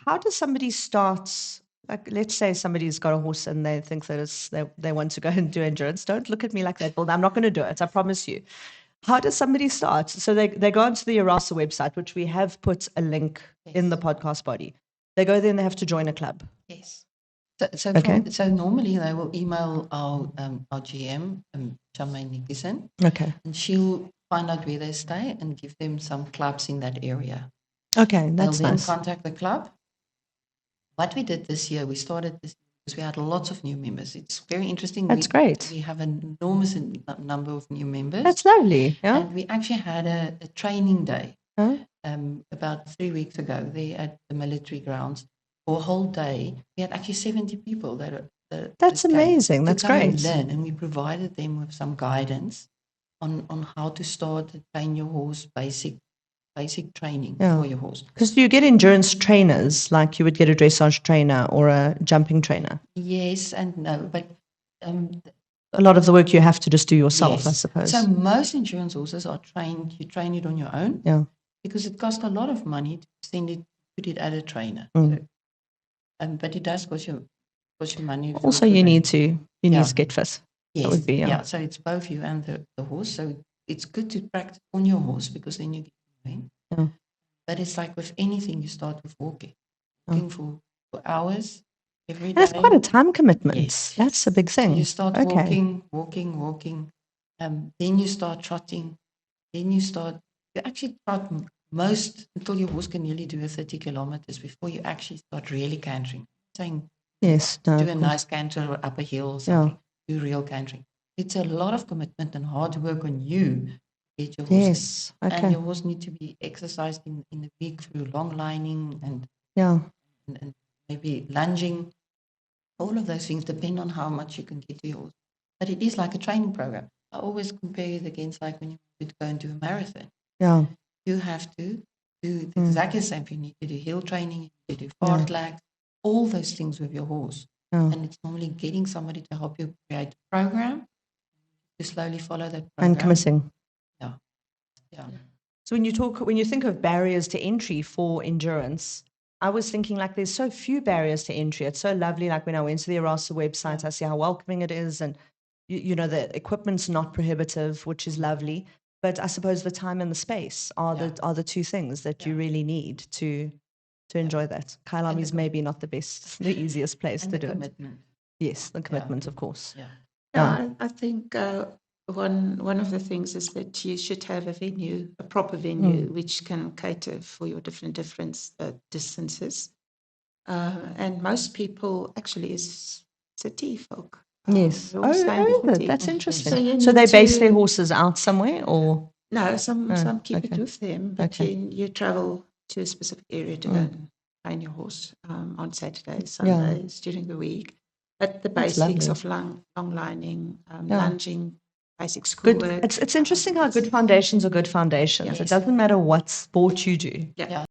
how does somebody start? Like, let's say somebody's got a horse and they think that they want to go and do endurance. Don't look at me like that, Bill. I'm not going to do it. I promise you. How does somebody start? So they go onto the ERASA website, which we have put a link in the podcast body. They go there and they have to join a club. Yes. So normally they will email our GM, Charmaine Nicholson. Okay. And she'll find out where they stay and give them some clubs in that area. Okay, that's They'll then nice. contact the club. What we did this year, we started this because we had lots of new members. It's very interesting. That's great. We have an enormous number of new members. That's lovely. Yeah. And we actually had a training day Huh? about 3 weeks ago there at the military grounds. For a whole day, we had actually 70 people That's amazing. That's great. And learn, and we provided them with some guidance on how to start to train your horse, basic training for your horse. Because you get endurance trainers, like you would get a dressage trainer or a jumping trainer. Yes and no, but a lot of the work you have to just do yourself, I suppose. So most endurance horses are trained. You train it on your own. Yeah. Because it costs a lot of money to put it at a trainer. But it does cost you money. Also, you need to get fit. Yes. That would be, So it's both you and the horse. So it's good to practice on your horse because then you get going. Yeah. But it's like with anything, you start with walking for hours every day. And it's quite a time commitment. Yes. That's a big thing. So you start walking. Then you start trotting. Then you actually trot until your horse can nearly do 30 kilometers before you actually start really cantering. Saying, do a nice canter or up a hill or something. Do real cantering. It's a lot of commitment and hard work on you to get your horse. Yes. Okay. And your horse need to be exercised in the week through long lining and maybe lunging. All of those things depend on how much you can get to your horse. But it is like a training program. I always compare it against like when you would go and do a marathon. Yeah. You have to do exactly the same. You need to do hill training, you need to do fartlek, all those things with your horse. Yeah. And it's normally getting somebody to help you create a program, to slowly follow that program. And committing. Yeah. So when you think of barriers to entry for endurance, I was thinking like there's so few barriers to entry. It's so lovely. Like when I went to the ERASA website, I see how welcoming it is, and the equipment's not prohibitive, which is lovely. But I suppose the time and the space are the two things that you really need to enjoy that. Kyalami is maybe not the easiest place to do commitment. It. Yes, the commitment, of course. I think one of the things is that you should have a proper venue, which can cater for your different distances. And most people actually is city folk. Yes. That's interesting. So they base their horses out somewhere, or no? Some keep it with them, but then you travel to a specific area to go and train your horse on Saturdays, Sundays, during the week. But the basics of long lining, lunging, basic schoolwork. It's interesting how good foundations are good foundations. Yes. It doesn't matter what sport you do. Yeah.